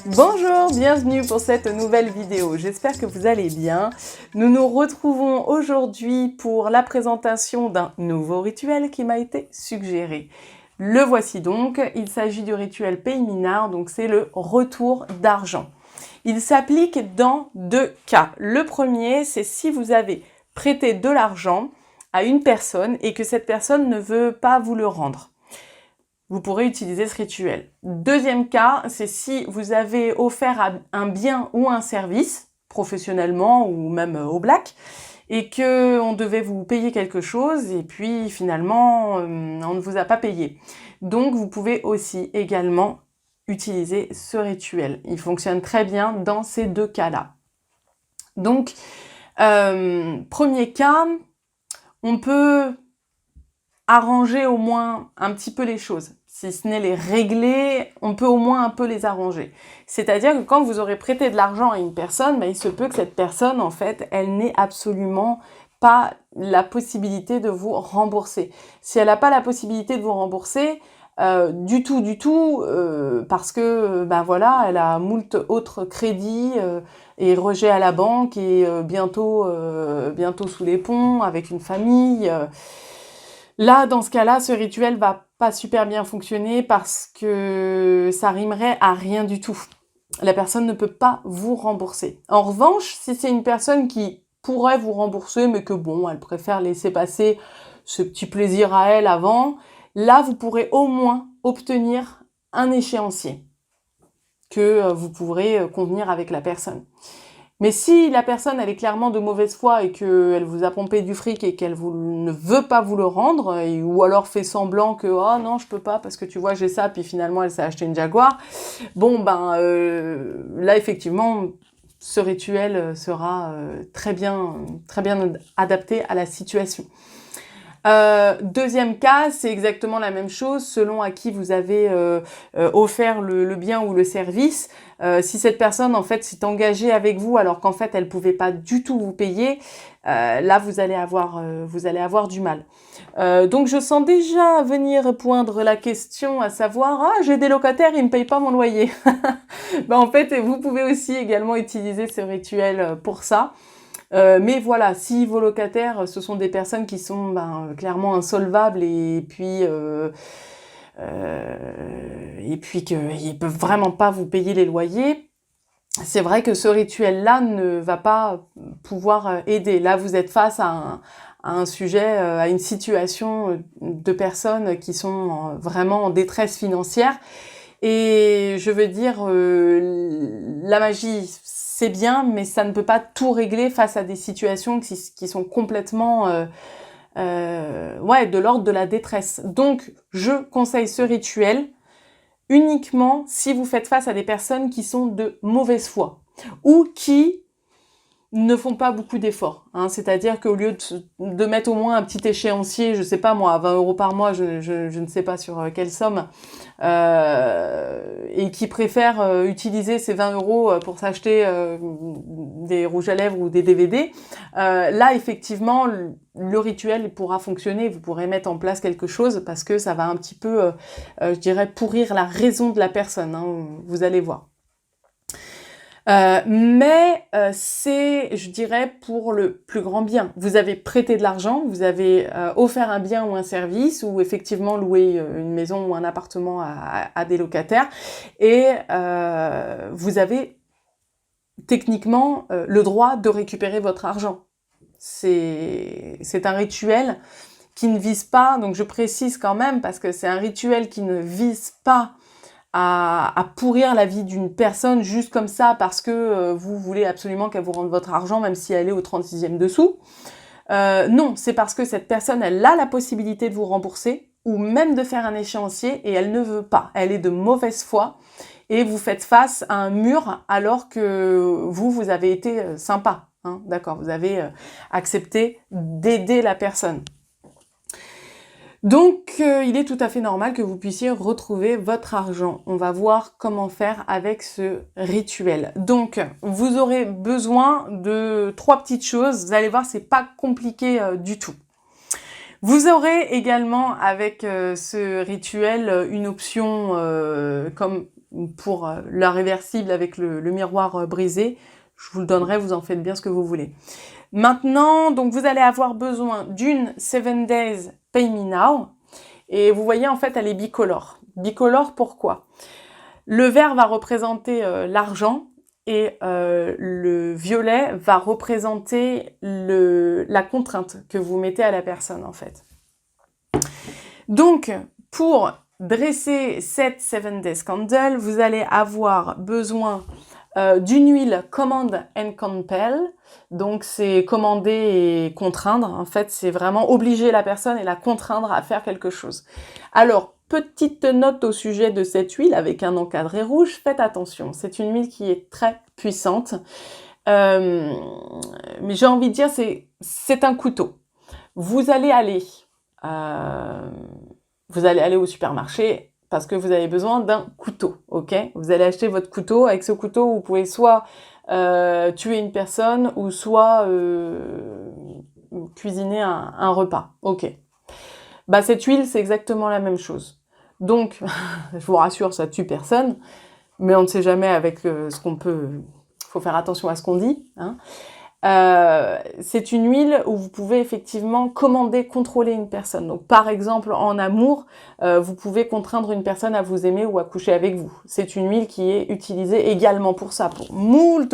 Bonjour, bienvenue pour cette nouvelle vidéo. J'espère que vous allez bien. Nous nous retrouvons aujourd'hui pour la présentation d'un nouveau rituel qui m'a été suggéré. Le voici donc, il s'agit du rituel Paye Minard, donc c'est le retour d'argent. Il s'applique dans deux cas. Le premier, c'est si vous avez prêté de l'argent à une personne et que cette personne ne veut pas vous le rendre. Vous pourrez utiliser ce rituel. Deuxième cas, c'est si vous avez offert un bien ou un service, professionnellement ou même au black, et que on devait vous payer quelque chose et puis finalement on ne vous a pas payé. Donc vous pouvez aussi également utiliser ce rituel. Il fonctionne très bien dans ces deux cas-là. Donc, premier cas, on peut arranger au moins un petit peu les choses. Si ce n'est les régler, on peut au moins un peu les arranger. C'est-à-dire que quand vous aurez prêté de l'argent à une personne, il se peut que cette personne, en fait, elle n'ait absolument pas la possibilité de vous rembourser. Si elle n'a pas la possibilité de vous rembourser, du tout, parce que, voilà, elle a moult autres crédits et rejets à la banque et bientôt sous les ponts avec une famille. Là, dans ce cas-là, ce rituel va pas super bien fonctionner parce que ça rimerait à rien du tout. La personne ne peut pas vous rembourser. En revanche, si c'est une personne qui pourrait vous rembourser, mais que bon, elle préfère laisser passer ce petit plaisir à elle avant, là, vous pourrez au moins obtenir un échéancier que vous pourrez convenir avec la personne. Mais si la personne, elle est clairement de mauvaise foi et qu'elle vous a pompé du fric et qu'elle ne veut pas vous le rendre, ou alors fait semblant que « Oh non, je peux pas parce que tu vois, j'ai ça », puis finalement, elle s'est acheté une Jaguar, là, effectivement, ce rituel sera très bien adapté à la situation. Deuxième cas, c'est exactement la même chose selon à qui vous avez offert le bien ou le service. Si cette personne en fait s'est engagée avec vous alors qu'en fait elle pouvait pas du tout vous payer, là vous allez avoir du mal. Donc je sens déjà venir poindre la question à savoir j'ai des locataires, ils me payent pas mon loyer. En fait vous pouvez aussi également utiliser ce rituel pour ça. Mais voilà, si vos locataires, ce sont des personnes qui sont clairement insolvables et puis qu'ils peuvent vraiment pas vous payer les loyers, c'est vrai que ce rituel-là ne va pas pouvoir aider. Là, vous êtes face à un sujet, à une situation de personnes qui sont vraiment en détresse financière. Et je veux dire, la magie, c'est bien, mais ça ne peut pas tout régler face à des situations qui sont complètement de l'ordre de la détresse. Donc, je conseille ce rituel uniquement si vous faites face à des personnes qui sont de mauvaise foi ou qui ne font pas beaucoup d'efforts. C'est-à-dire qu'au lieu de mettre au moins un petit échéancier, je sais pas moi, 20 € par mois, je ne sais pas sur quelle somme, et qui préfèrent utiliser ces 20 € pour s'acheter des rouges à lèvres ou des DVD, là effectivement le rituel pourra fonctionner, vous pourrez mettre en place quelque chose parce que ça va un petit peu, je dirais, pourrir la raison de la personne, vous allez voir. C'est, je dirais, pour le plus grand bien. Vous avez prêté de l'argent, vous avez offert un bien ou un service, ou effectivement loué une maison ou un appartement à des locataires, et vous avez techniquement le droit de récupérer votre argent. C'est un rituel qui ne vise pas, donc je précise quand même, parce que c'est un rituel qui ne vise pas à pourrir la vie d'une personne juste comme ça parce que vous voulez absolument qu'elle vous rende votre argent même si elle est au 36e dessous. Non, c'est parce que cette personne, elle a la possibilité de vous rembourser ou même de faire un échéancier et elle ne veut pas. Elle est de mauvaise foi et vous faites face à un mur alors que vous avez été sympa. D'accord, vous avez accepté d'aider la personne. Donc, il est tout à fait normal que vous puissiez retrouver votre argent. On va voir comment faire avec ce rituel. Donc, vous aurez besoin de 3 petites choses. Vous allez voir, c'est pas compliqué du tout. Vous aurez également avec ce rituel une option comme pour la réversible avec le miroir brisé. Je vous le donnerai, vous en faites bien ce que vous voulez. Maintenant, donc vous allez avoir besoin d'une 7 Days Pay Me Now. Et vous voyez, en fait, elle est bicolore. Bicolore, pourquoi? Le vert va représenter l'argent et le violet va représenter la contrainte que vous mettez à la personne, en fait. Donc, pour dresser cette 7 Days Candle, vous allez avoir besoin d'une huile Command and Compel. Donc, c'est commander et contraindre. En fait, c'est vraiment obliger la personne et la contraindre à faire quelque chose. Alors, petite note au sujet de cette huile avec un encadré rouge, faites attention. C'est une huile qui est très puissante. Mais j'ai envie de dire, c'est un couteau. Vous allez aller au supermarché parce que vous avez besoin d'un couteau, ok? Vous allez acheter votre couteau. Avec ce couteau, vous pouvez soit tuer une personne ou soit cuisiner un repas, ok? Bah, cette huile, c'est exactement la même chose. Donc, je vous rassure, ça tue personne, mais on ne sait jamais avec ce qu'on peut... Il faut faire attention à ce qu'on dit, hein. C'est une huile où vous pouvez effectivement commander, contrôler une personne. Donc, par exemple, en amour, vous pouvez contraindre une personne à vous aimer ou à coucher avec vous. C'est une huile qui est utilisée également pour ça, pour moult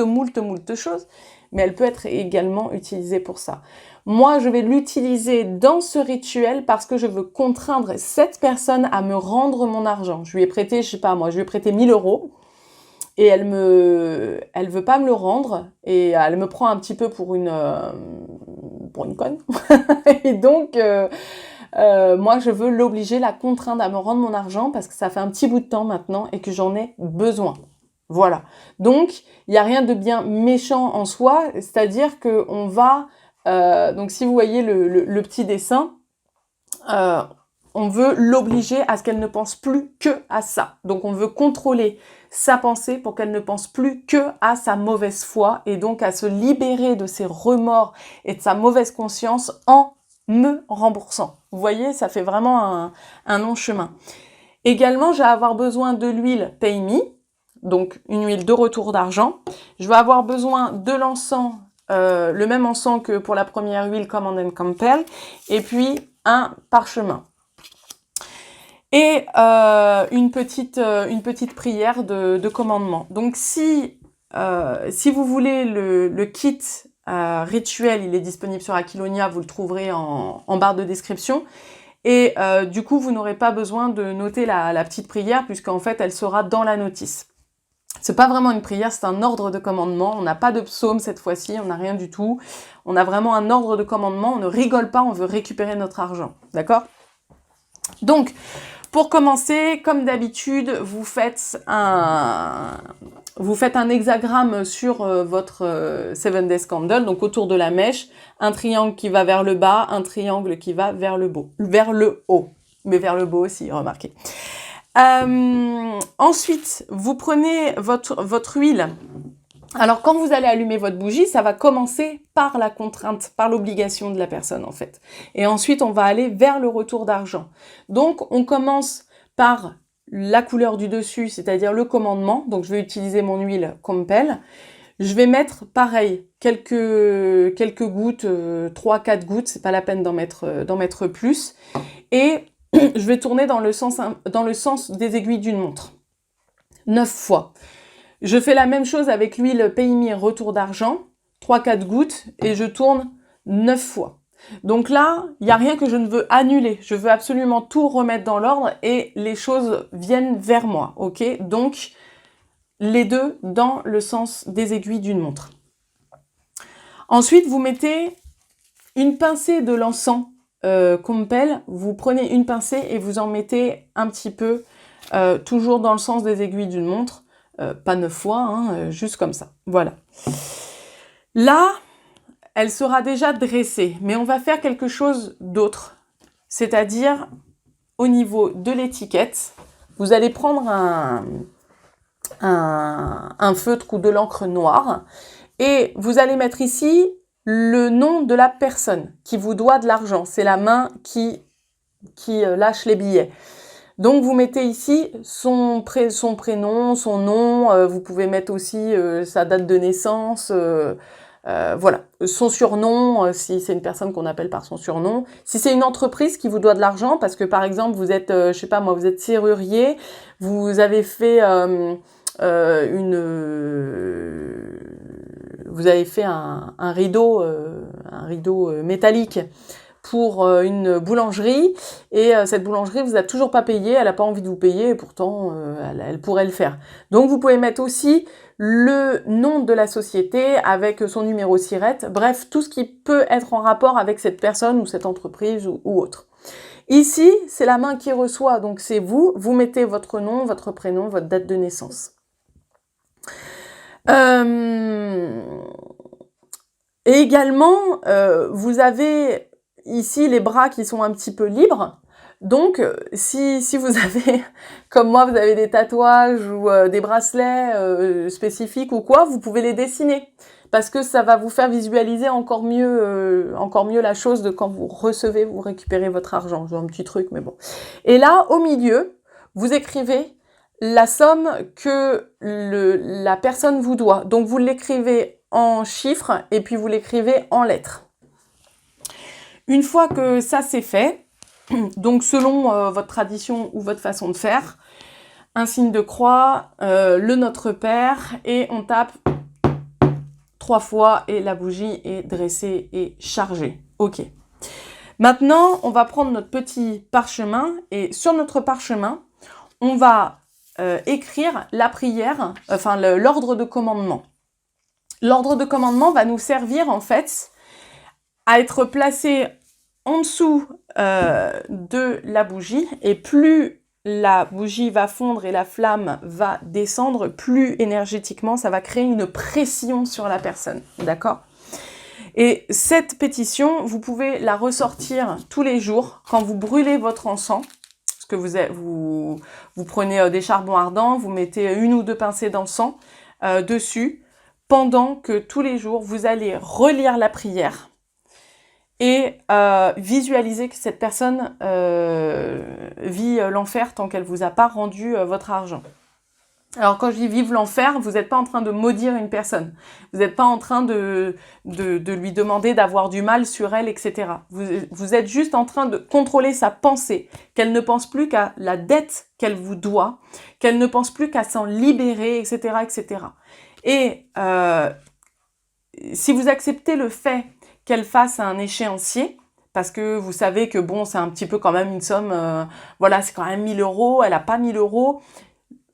choses, mais elle peut être également utilisée pour ça. Moi, je vais l'utiliser dans ce rituel parce que je veux contraindre cette personne à me rendre mon argent. Je lui ai prêté, je sais pas moi, je lui ai prêté 1 000 € et elle veut pas me le rendre et elle me prend un petit peu pour une conne. Et donc, moi, je veux l'obliger, la contraindre à me rendre mon argent parce que ça fait un petit bout de temps maintenant et que j'en ai besoin. Voilà. Donc, il n'y a rien de bien méchant en soi, c'est-à-dire que on va... donc, si vous voyez le petit dessin, on veut l'obliger à ce qu'elle ne pense plus que à ça. Donc, on veut contrôler sa pensée pour qu'elle ne pense plus que à sa mauvaise foi et donc à se libérer de ses remords et de sa mauvaise conscience en me remboursant. Vous voyez, ça fait vraiment un long chemin. Également, je vais avoir besoin de l'huile Pay Me, donc une huile de retour d'argent. Je vais avoir besoin de l'encens, le même encens que pour la première huile Command and Compel, et puis un parchemin. Et une petite prière de commandement. Donc si vous voulez le kit rituel, il est disponible sur Aquilonia, vous le trouverez en barre de description. Et du coup, vous n'aurez pas besoin de noter la petite prière, puisqu'en fait, elle sera dans la notice. C'est pas vraiment une prière, c'est un ordre de commandement. On n'a pas de psaume cette fois-ci, on n'a rien du tout. On a vraiment un ordre de commandement, on ne rigole pas, on veut récupérer notre argent. D'accord ? Donc, pour commencer, comme d'habitude, vous faites un hexagramme sur votre 7 Days Candle, donc autour de la mèche, un triangle qui va vers le bas, un triangle qui va vers le haut, mais vers le bas aussi, remarquez. Ensuite, vous prenez votre huile. Alors, quand vous allez allumer votre bougie, ça va commencer par la contrainte, par l'obligation de la personne, en fait. Et ensuite, on va aller vers le retour d'argent. Donc, on commence par la couleur du dessus, c'est-à-dire le commandement. Donc, je vais utiliser mon huile Compel. Je vais mettre, pareil, quelques gouttes, 3-4 gouttes, c'est pas la peine d'en mettre plus. Et je vais tourner dans le sens des aiguilles d'une montre. 9 fois. Je fais la même chose avec l'huile Pay Me retour d'argent, 3-4 gouttes, et je tourne 9 fois. Donc là, il n'y a rien que je ne veux annuler. Je veux absolument tout remettre dans l'ordre et les choses viennent vers moi, ok ? Donc, les deux dans le sens des aiguilles d'une montre. Ensuite, vous mettez une pincée de l'encens Compel. Vous prenez une pincée et vous en mettez un petit peu, toujours dans le sens des aiguilles d'une montre. Pas 9 fois, hein, juste comme ça. Voilà. Là, elle sera déjà dressée, mais on va faire quelque chose d'autre. C'est-à-dire, au niveau de l'étiquette, vous allez prendre un feutre ou de l'encre noire et vous allez mettre ici le nom de la personne qui vous doit de l'argent. C'est la main qui lâche les billets. Donc vous mettez ici son prénom, son nom, vous pouvez mettre aussi sa date de naissance, voilà, son surnom, si c'est une personne qu'on appelle par son surnom. Si c'est une entreprise qui vous doit de l'argent, parce que par exemple vous êtes, je sais pas moi, vous êtes serrurier, vous avez fait vous avez fait un rideau métallique pour une boulangerie, et cette boulangerie vous a toujours pas payé, elle a pas envie de vous payer, et pourtant elle pourrait le faire. Donc vous pouvez mettre aussi le nom de la société avec son numéro SIRET, bref, tout ce qui peut être en rapport avec cette personne ou cette entreprise ou autre. Ici, c'est la main qui reçoit, donc c'est vous, vous mettez votre nom, votre prénom, votre date de naissance. Et également, vous avez ici les bras qui sont un petit peu libres. Donc, si vous avez, comme moi, vous avez des tatouages ou des bracelets spécifiques ou quoi, vous pouvez les dessiner. Parce que ça va vous faire visualiser encore mieux la chose de quand vous recevez, vous récupérez votre argent. J'ai un petit truc, mais bon. Et là, au milieu, vous écrivez la somme que la personne vous doit. Donc, vous l'écrivez en chiffres et puis vous l'écrivez en lettres. Une fois que ça c'est fait, donc selon votre tradition ou votre façon de faire, un signe de croix, le Notre Père, et on tape 3 fois et la bougie est dressée et chargée. Ok. Maintenant, on va prendre notre petit parchemin et sur notre parchemin, on va écrire la prière, enfin l'ordre de commandement. L'ordre de commandement va nous servir en fait à être placé en dessous de la bougie, et plus la bougie va fondre et la flamme va descendre, plus énergétiquement ça va créer une pression sur la personne, d'accord ? Et cette pétition, vous pouvez la ressortir tous les jours quand vous brûlez votre encens, parce que vous prenez des charbons ardents, vous mettez 1 ou 2 pincées d'encens dessus, pendant que tous les jours, vous allez relire la prière et visualiser que cette personne vit l'enfer tant qu'elle ne vous a pas rendu votre argent. Alors quand je dis vive l'enfer, vous n'êtes pas en train de maudire une personne. Vous n'êtes pas en train de lui demander d'avoir du mal sur elle, etc. Vous êtes juste en train de contrôler sa pensée, qu'elle ne pense plus qu'à la dette qu'elle vous doit, qu'elle ne pense plus qu'à s'en libérer, etc., etc. Et si vous acceptez le fait qu'elle fasse un échéancier, parce que vous savez que bon, c'est un petit peu quand même une somme, voilà, c'est quand même 1 000 €, elle n'a pas 1 000 €.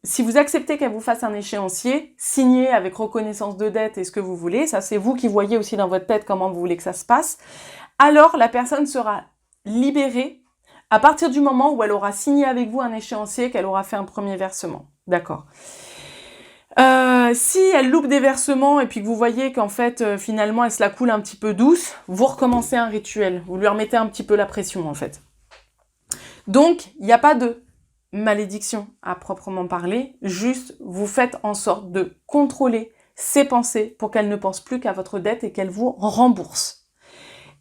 Si vous acceptez qu'elle vous fasse un échéancier, signé avec reconnaissance de dette et ce que vous voulez, ça c'est vous qui voyez aussi dans votre tête comment vous voulez que ça se passe, alors la personne sera libérée à partir du moment où elle aura signé avec vous un échéancier, qu'elle aura fait un premier versement. D'accord ? Si elle loupe des versements et puis que vous voyez qu'en fait, finalement, elle se la coule un petit peu douce, vous recommencez un rituel. Vous lui remettez un petit peu la pression, en fait. Donc, il n'y a pas de malédiction à proprement parler. Juste, vous faites en sorte de contrôler ses pensées pour qu'elle ne pense plus qu'à votre dette et qu'elle vous rembourse.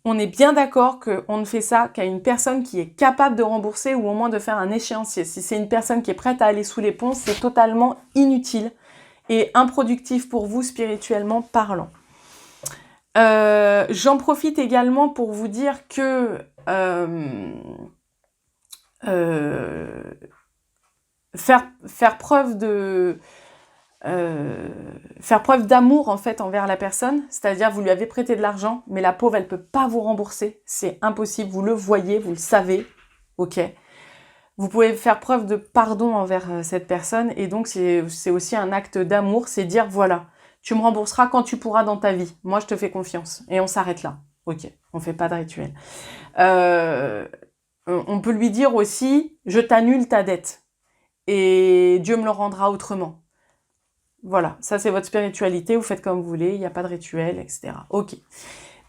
On est bien d'accord qu'on ne fait ça qu'à une personne qui est capable de rembourser ou au moins de faire un échéancier. Si c'est une personne qui est prête à aller sous les ponts, c'est totalement inutile et improductif pour vous spirituellement parlant. J'en profite également pour vous dire que faire preuve d'amour en fait envers la personne, c'est-à-dire vous lui avez prêté de l'argent, mais la pauvre elle peut pas vous rembourser, c'est impossible, vous le voyez, vous le savez, ok. Vous pouvez faire preuve de pardon envers cette personne, et donc c'est aussi un acte d'amour, c'est dire voilà, tu me rembourseras quand tu pourras dans ta vie, moi je te fais confiance, et on s'arrête là, ok, on fait pas de rituel. On peut lui dire aussi, je t'annule ta dette, et Dieu me le rendra autrement. Voilà, ça c'est votre spiritualité, vous faites comme vous voulez, il n'y a pas de rituel, etc. Ok.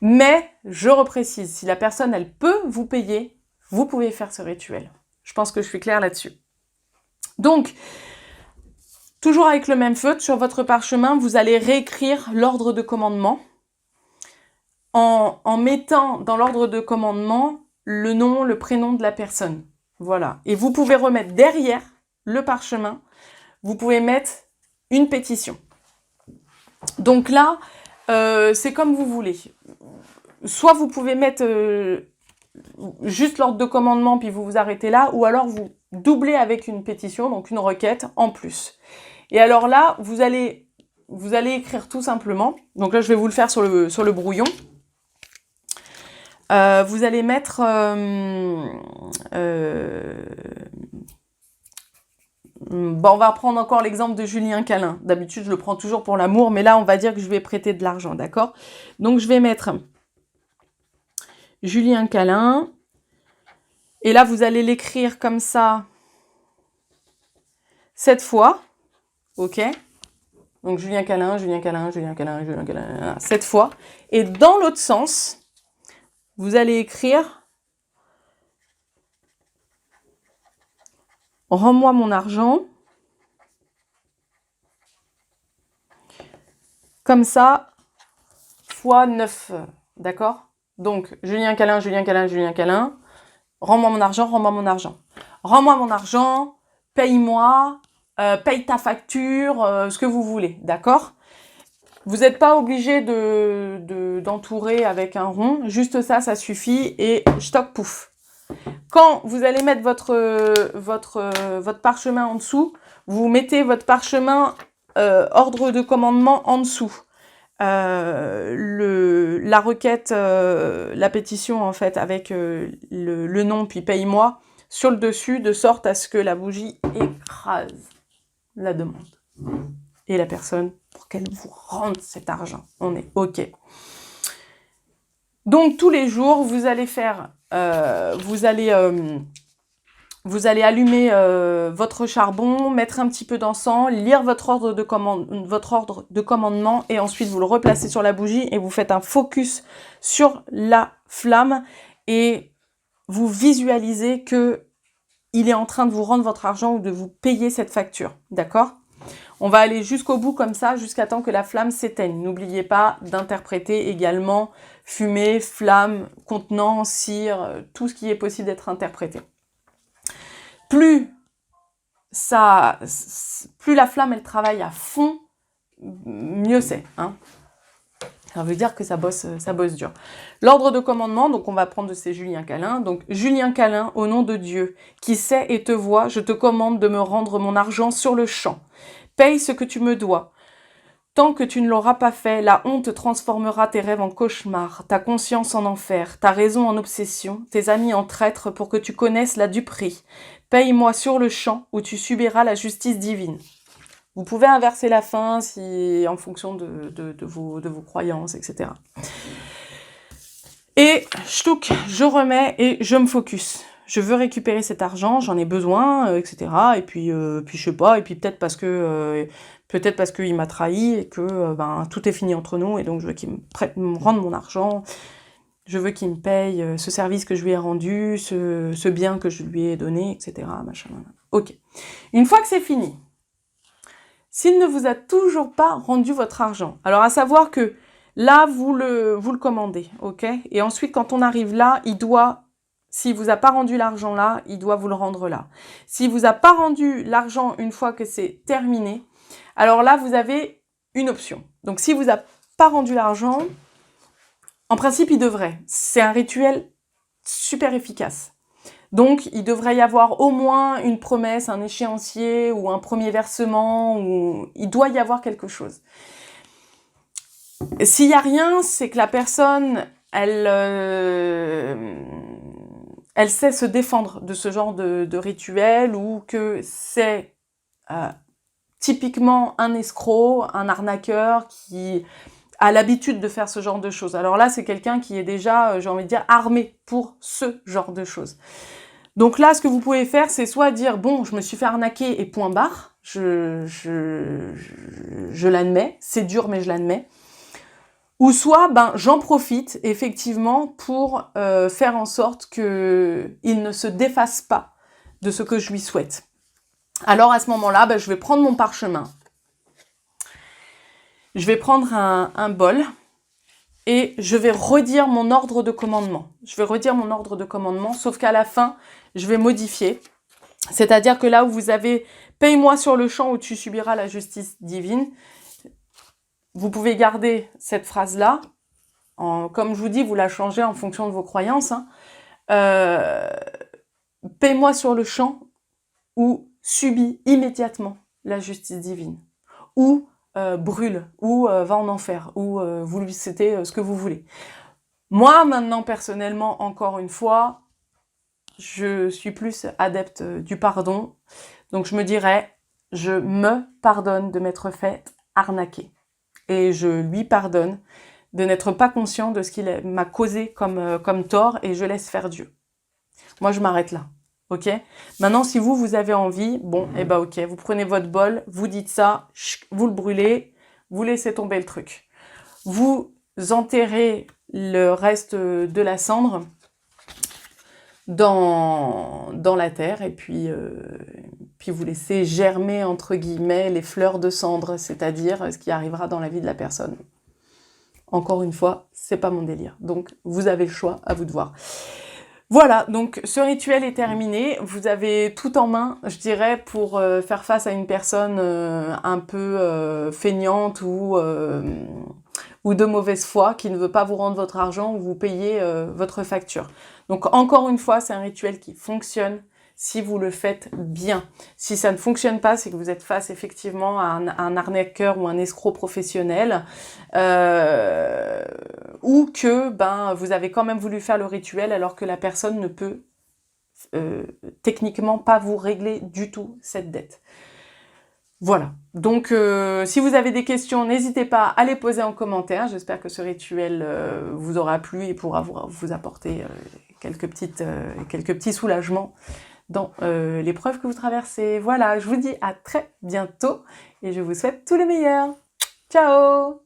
Mais, je reprécise, si la personne elle peut vous payer, vous pouvez faire ce rituel. Je pense que je suis claire là-dessus. Donc, toujours avec le même feutre, sur votre parchemin, vous allez réécrire l'ordre de commandement en mettant dans l'ordre de commandement le nom, le prénom de la personne. Voilà. Et vous pouvez remettre derrière le parchemin, vous pouvez mettre une pétition. Donc là, c'est comme vous voulez. Soit vous pouvez mettre juste l'ordre de commandement, puis vous vous arrêtez là, ou alors vous doublez avec une pétition, donc une requête en plus. Et alors là, vous allez écrire tout simplement. Donc là, je vais vous le faire sur le brouillon. Vous allez mettre... bon, on va prendre encore l'exemple de Julien Câlin. D'habitude, je le prends toujours pour l'amour, mais là, on va dire que je vais prêter de l'argent, d'accord? Donc, je vais mettre Julien Câlin. Et là, vous allez l'écrire comme ça 7 fois. OK? Donc, Julien Câlin, Julien Câlin, Julien Câlin, Julien Câlin, 7 fois. Et dans l'autre sens, vous allez écrire « Rends-moi mon argent ». Comme ça, fois 9. D'accord? Donc, Julien Câlin, Julien Câlin, Julien Câlin. Rends-moi mon argent, rends-moi mon argent. Rends-moi mon argent, paye-moi, paye ta facture, ce que vous voulez, d'accord? Vous n'êtes pas obligé d'entourer avec un rond, juste ça, ça suffit, et stock, pouf. Quand vous allez mettre votre parchemin en dessous, vous mettez votre parchemin ordre de commandement en dessous. La requête, la pétition en fait avec le nom puis paye-moi sur le dessus de sorte à ce que la bougie écrase la demande et la personne pour qu'elle vous rende cet argent. On est OK. Donc tous les jours vous allez faire, vous allez allumer votre charbon, mettre un petit peu d'encens, lire votre ordre de commandement et ensuite vous le replacez sur la bougie et vous faites un focus sur la flamme et vous visualisez que il est en train de vous rendre votre argent ou de vous payer cette facture. D'accord? On va aller jusqu'au bout comme ça, jusqu'à temps que la flamme s'éteigne. N'oubliez pas d'interpréter également fumée, flamme, contenant, cire, tout ce qui est possible d'être interprété. Plus la flamme elle travaille à fond, mieux c'est. Hein. Ça veut dire que ça bosse dur. L'ordre de commandement, donc on va prendre de ces Julien Câlin. Donc Julien Câlin, au nom de Dieu, qui sait et te voit, je te commande de me rendre mon argent sur le champ. Paye ce que tu me dois. Tant que tu ne l'auras pas fait, la honte transformera tes rêves en cauchemars, ta conscience en enfer, ta raison en obsession, tes amis en traîtres pour que tu connaisses la duperie. Paye-moi sur le champ où tu subiras la justice divine. Vous pouvez inverser la fin en fonction de vos croyances, etc. Et ch'touk, je remets et je me focus. Je veux récupérer cet argent, j'en ai besoin, etc. Et puis je sais pas, et puis peut-être parce qu'il m'a trahi et que tout est fini entre nous et donc je veux qu'il me rende mon argent. Je veux qu'il me paye ce service que je lui ai rendu, ce bien que je lui ai donné, etc. Machin. Ok. Une fois que c'est fini, s'il ne vous a toujours pas rendu votre argent, alors à savoir que là, vous le commandez, ok? Et ensuite, quand on arrive là, s'il vous a pas rendu l'argent là, il doit vous le rendre là. S'il vous a pas rendu l'argent une fois que c'est terminé, alors là, vous avez une option. Donc, s'il vous a pas rendu l'argent, en principe, il devrait. C'est un rituel super efficace. Donc, il devrait y avoir au moins une promesse, un échéancier ou un premier versement, ou il doit y avoir quelque chose. S'il n'y a rien, c'est que la personne, elle sait se défendre de ce genre de rituel ou que c'est typiquement un escroc, un arnaqueur qui a l'habitude de faire ce genre de choses. Alors là, c'est quelqu'un qui est déjà, j'ai envie de dire, armé pour ce genre de choses. Donc là, ce que vous pouvez faire, c'est soit dire, bon, je me suis fait arnaquer et point barre, je l'admets, c'est dur mais je l'admets. Ou soit, j'en profite effectivement pour faire en sorte qu'il ne se défasse pas de ce que je lui souhaite. Alors à ce moment-là, je vais prendre mon parchemin, je vais prendre un bol et je vais redire mon ordre de commandement. Je vais redire mon ordre de commandement, sauf qu'à la fin, je vais modifier. C'est-à-dire que là où vous avez « paye-moi sur le champ ou tu subiras la justice divine », vous pouvez garder cette phrase-là. Comme je vous dis, vous la changez en fonction de vos croyances. Hein. Paye-moi sur le champ ou subis immédiatement la justice divine. Ou brûle, ou va en enfer, ou vous lui citez ce que vous voulez. Moi, maintenant, personnellement, encore une fois, je suis plus adepte du pardon. Donc je me dirais, je me pardonne de m'être fait arnaquer. Et je lui pardonne de n'être pas conscient de ce qu'il m'a causé comme tort et je laisse faire Dieu. Moi, je m'arrête là. Ok? Maintenant, si vous avez envie, bon, eh ben ok, vous prenez votre bol, vous dites ça, vous le brûlez, vous laissez tomber le truc. Vous enterrez le reste de la cendre dans la terre et puis vous laissez germer, entre guillemets, les fleurs de cendre, c'est-à-dire ce qui arrivera dans la vie de la personne. Encore une fois, c'est pas mon délire. Donc, vous avez le choix, à vous de voir. Voilà, donc ce rituel est terminé. Vous avez tout en main, je dirais, pour faire face à une personne un peu feignante ou de mauvaise foi qui ne veut pas vous rendre votre argent ou vous payer votre facture. Donc encore une fois, c'est un rituel qui fonctionne si vous le faites bien. Si ça ne fonctionne pas, c'est que vous êtes face effectivement à un arnaqueur ou un escroc professionnel ou que vous avez quand même voulu faire le rituel alors que la personne ne peut techniquement pas vous régler du tout cette dette. Voilà, donc si vous avez des questions, n'hésitez pas à les poser en commentaire. J'espère que ce rituel vous aura plu et pourra vous apporter quelques petits soulagements dans l'épreuve que vous traversez. Voilà, je vous dis à très bientôt et je vous souhaite tout le meilleur. Ciao!